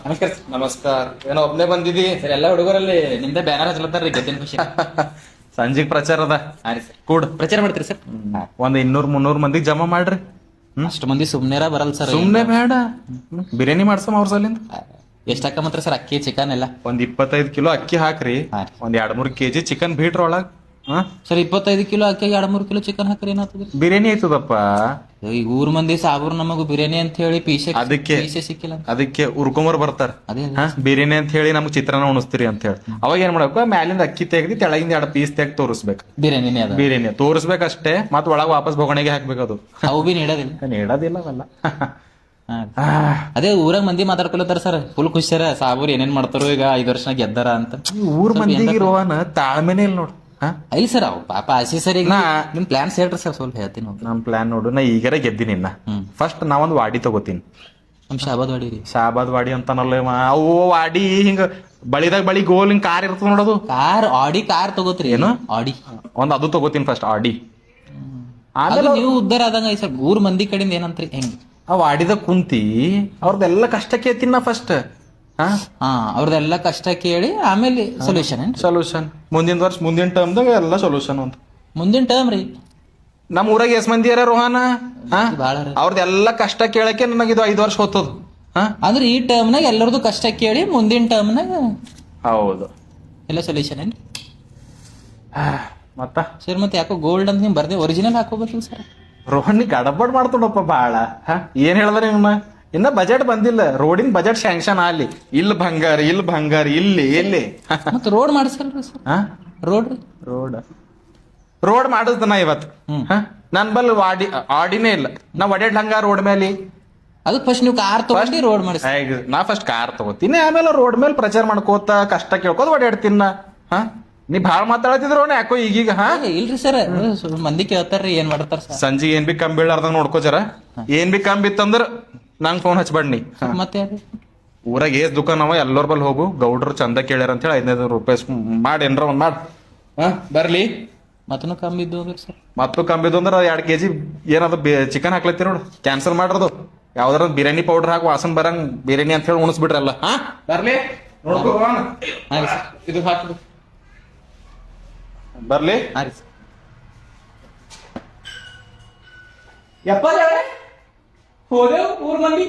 ನಮಸ್ಕಾರ ನಮಸ್ಕಾರ. ಏನೋ ಒಬ್ನೇ ಬಂದಿದಿ? ಸರ್ ಎಲ್ಲ ಹುಡುಗರಲ್ಲಿ ನಿಮ್ದೇ ಬ್ಯಾನರ್ ಹಚ್ಲತ್ತಾರ ಗೆದ್ದಿನ ಖುಷಿ. ಸಂಜೆಗ್ ಪ್ರಚಾರ ಅದ. ಹಾ ರೀ ಸರ್, ಕೂಡ್ ಪ್ರಚಾರ ಮಾಡ್ತೀರಿ ಸರ್? ಒಂದ್ 200-300 ಮಂದಿಗೆ ಜಮಾ ಮಾಡ್ರಿ. ಅಷ್ಟು ಮಂದಿ ಸುಮ್ನೆರ ಬರಲ್ಲ ಸರ್. ಸುಮ್ನೆ ಬೇಡ, ಬಿರಿಯಾನಿ ಮಾಡ್ಸಮ್ ಅವ್ರ ಸಲಿಂದ. ಎಷ್ಟ್ ಹಾಕಮತ್ರ ಸರ್? ಅಕ್ಕಿ ಚಿಕನ್ ಎಲ್ಲ ಒಂದ್ 25 ಕಿಲೋ ಅಕ್ಕಿ ಹಾಕ್ರಿ. ಹಾ ರೀ. ಒಂದ್ 2-3 ಕೆಜಿ ಚಿಕನ್ ಬೀಟ್ರ ಒಳಗ್. ಸರ್ 25 ಕಿಲೋ ಅಕ್ಕಿ 2-3 ಕಿಲೋ ಚಿಕನ್ ಹಾಕ್ರಿ ಏನಾಗ್ತದ್ರಿ? ಬಿರಿಯಾನಿ ಆಯ್ತದಪ್ಪ. ಈಗ ಊರ್ ಮಂದಿ ಸಾಬೂರ್ ನಮಗೂ ಬಿರಿಯಾನಿ ಅಂತ ಹೇಳಿ ಪೀಸೆ ಅದಕ್ಕೆ ಸಿಕ್ಕಿಲ್ಲ. ಅದಕ್ಕೆ ಉರ್ಕೊಂಬರ್ ಬರ್ತಾರ. ಅದೇ ಬಿರಿಯಾನಿ ಅಂತ ಹೇಳಿ ನಮ್ಗ್ ಚಿತ್ರಾನ್ನ ಉಣಿಸ್ತೀರಿ ಅಂತ ಹೇಳಿ ಅವಾಗ ಏನ್ ಮಾಡ್ಬೇಕು, ಮ್ಯಾಲಿಂದ ಅಕ್ಕಿ ತೆಗ್ದಿ ತೆಳಗಿಂದ 2 ಪೀಸ್ ತೆಗ್ದು ತೋರಿಸ್ಬೇಕು. ಬಿರಿಯಾನಿನೇ ಅದ. ಬಿರಿಯಾನಿ ತೋರಿಸ್ಬೇಕಷ್ಟೇ, ಮತ್ ಒಳಗ್ ವಾಪಸ್ ಬೊಗಣೆಗೆ ಹಾಕ್ಬೇಕು. ಅದು ಅವು ಬಿ ನೀಡೋದಿಲ್ಲ. ನೀಡೋದಿಲ್ಲ ಅವೆಲ್ಲ. ಅದೇ ಊರಾಗ ಮಂದಿ ಮಾತಾಡ್ಕೊಳತ್ತಾರ ಸರ್, ಫುಲ್ ಖುಷಿ ಸರ್. ಸಾಬೂರ್ ಏನೇನ್ ಮಾಡ್ತಾರೋ ಈಗ 5 ವರ್ಷ ಗೆದ್ದಾರ ಅಂತ. ಊರ್ ಮಂದಿಗೆ ರೋಹನ್ ತಾಳ್ಮೆನೇ ಇಲ್ಲ ನೋಡು. ಇಲ್ಲ ಸರ್, ಅವ್ ಪಾಪ ಆಸಿ ಸರ್. ಈಗ ನಿಮ್ ಪ್ಲಾನ್ಸ್ ಹೇಳ್ರಿ ಸರ್, ಸ್ವಲ್ಪ ಹೇಳ್ತೀನಿ ನೋಡ್ರಿ. ನಮ್ ಪ್ಲಾನ್ ನೋಡು, ನಾ ಈಗಾರ ಗೆದ್ದೀನಿ. ಫಸ್ಟ್ ನಾವೊಂದ್ ವಾಡಿ ತಗೋತೀನಿ. ನಮ್ ಶಾಬಾದ್ ವಾಡಿ ರೀ. ಶಾಬಾದ್ ವಾಡಿ ಅಂತಾನಲ್ಲ ಅವು ವಾಡಿ. ಹಿಂಗ ಬಳಿದಾಗ ಬಳಿ ಗೋಲ್ ಹಿಂಗ್ ಕಾರ್ ಇರ್ತದ ನೋಡೋದು. Audi car ತಗೋತ್ರಿ? ಏನು ಆಡಿ? ಒಂದ್ ಅದು ತಗೋತೀನಿ ಫಸ್ಟ್, ಆಡಿ. ಆಮೇಲೆ ನೀವು ಉದ್ದಾರ ಆದಂಗ ಸರ್. ಊರ್ ಮಂದಿ ಕಡೆಯಿಂದ ಏನಂತ್ರಿ? ಹೆಂಗ್ ಆ ವಾಡಿದಾಗ ಕುಂತಿ ಅವ್ರದ್ದೆಲ್ಲ ಕಷ್ಟ ಕೇಳ್ತೀನಿ ನಾ ಫಸ್ಟ್. ಅವ್ರದೆಲ್ಲ ಕಷ್ಟ ಕೇಳಿ ಆಮೇಲೆ ಸೊಲ್ಯೂಷನ್ ಸೊಲ್ಯೂಷನ್ ಮುಂದಿನ ವರ್ಷ ಮುಂದಿನ ಟರ್ಮ್ದಾಗ ಎಲ್ಲ ಸೊಲ್ಯೂಷನ್ ಅಂತ. ಮುಂದಿನ ಟರ್ಮ್ ರೀ. ನಮ್ ಊರಾಗ ಎಸ್ ಮಂದಿ ಯಾರ ರೋಹನ? ಬಾಳ ಅವ್ರದ್ದೆಲ್ಲ ಕಷ್ಟ ಕೇಳಕ್ಕೆ ನನಗೆ ಇದು 5 ವರ್ಷ ಹೋಗ್ತದ. ಅಂದ್ರೆ ಈ ಟರ್ಮ್ನಾಗ ಎಲ್ಲರದು ಕಷ್ಟ ಕೇಳಿ ಮುಂದಿನ ಟರ್ಮ್ನಾಗ ಹೌದು ಎಲ್ಲ ಸೊಲ್ಯೂಷನ್ ಏನ್ರಿ ಮತ್ತ ಸರ್? ಮತ್ತೆ ಯಾಕೋ ಗೋಲ್ಡ್ ಅಂತ ನಿಮ್ ಬರ್ದೆ ಒರಿಜಿನಲ್ ಹಾಕೋಬೇಕಿಲ್ಲ ಸರ್? ರೋಹನ್ ಗಡಬಡ್ ಮಾಡ್ತಾನಪ್ಪ ಬಾಳ. ಏನ್ ಹೇಳ್ದಾರೆ ಇನ್ನ ಬಜೆಟ್ ಬಂದಿಲ್ಲ. ರೋಡಿನ ಬಜೆಟ್ ಸ್ಯಾಂಕ್ಷನ್ ಅಲ್ಲಿ. ಇಲ್ಲಿ ಭಂಗಾರ ಇಲ್ಲಿ ಮತ್ತೆ ರೋಡ್ ಮಾಡಿಸಲ್ರಿ ಸರ್? ರೋಡ್ ರೋಡ್ ಮಾಡಿಸ್ತಾನ ಇವತ್ತು. ನನ್ ಬಲ್ ಆಡಿನೇ ಇಲ್ಲ. ನಾ ಒಡ್ಯಾಡ್ಲಂಗ ರೋಡ್ ಮೇಲೆ. ಅದಕ್ಕೆ ಫಸ್ಟ್ ನೀವು ಕಾರ್ ತಗೊಂಡು ರೋಡ್ ಮಾಡಿಸ್. ನಾ ಫಸ್ಟ್ ಕಾರ್ ತಗೋತೀನಿ, ಆಮೇಲೆ ರೋಡ್ ಮೇಲೆ ಪ್ರಚಾರ ಮಾಡ್ಕೋತ ಕಷ್ಟ ಕೇಳ್ಕೋತ ಒಡ್ಯಾಡ್ತೀನಿ ನಾ. ನೀ ಭಾಳ ಮಾತಾಡತಿದ್ರು ಯಾಕೋ ಈಗೀಗ. ಇಲ್ರಿ ಸರ್, ಮಂದಿ ಕೇಳ್ತಾರ್ರಿ ಏನ್ ಮಾಡ್ತಾರ ಸರ್. ಸಂಜೆ ಏನ್ ಬಿ ಕಮ್ಮಿ ಬೀಳಾರ್ದಂಗ ನೋಡ್ಕೋಜಾರ. ಏನ್ ಬಿ ಕಮ್ಮಿ ಬಿತ್ತಂದ್ರ ನಂಗೆ ಫೋನ್ ಹಚ್ಬೇಡ್ನಿ. ಮತ್ತೆ ಊರಾಗ ಏಸ್ ದುಕಾನ್ ಅವ ಎಲ್ಲರ ಬಲ್ ಹೋಗು. ಗೌಡ್ರು ಚಂದ ಕೇಳ್ಯಾರ ಅಂತ ಹೇಳಿ 500 ರೂಪಾಯಿ ಮಾಡಿ ಏನ್ರ ಒಂದ್ ಮಾಡ್ ಬರ್ಲಿ. ಮತ್ತೂ ಕಮ್ಮಿ ಇದ್ದು ಸರ್? ಮತ್ತು ಕಮ್ಮಿದು ಅಂದ್ರೆ 2 ಕೆಜಿ ಏನದು ಚಿಕನ್ ಹಾಕ್ಲತ್ತಿ ನೋಡು, ಕ್ಯಾನ್ಸಲ್ ಮಾಡ್ರದು. ಯಾವ್ದಾರ ಬಿರಿಯಾನಿ ಪೌಡರ್ ಹಾಕಿ ವಾಸನ್ ಬರಂಗ್ ಬಿರಿಯಾನಿ ಅಂತ ಹೇಳಿ ಉಣಿಸ್ಬಿಟ್ರಲ್ಲ. ಬರ್ಲಿ ನೋಡ್ಕೋ. ಇದು ಹಾಕ್ಬೇಕು ಬರ್ಲಿ. ಯಪ್ಪ ಹೋದೇವ್ ಊರ್ ಮಂದಿ.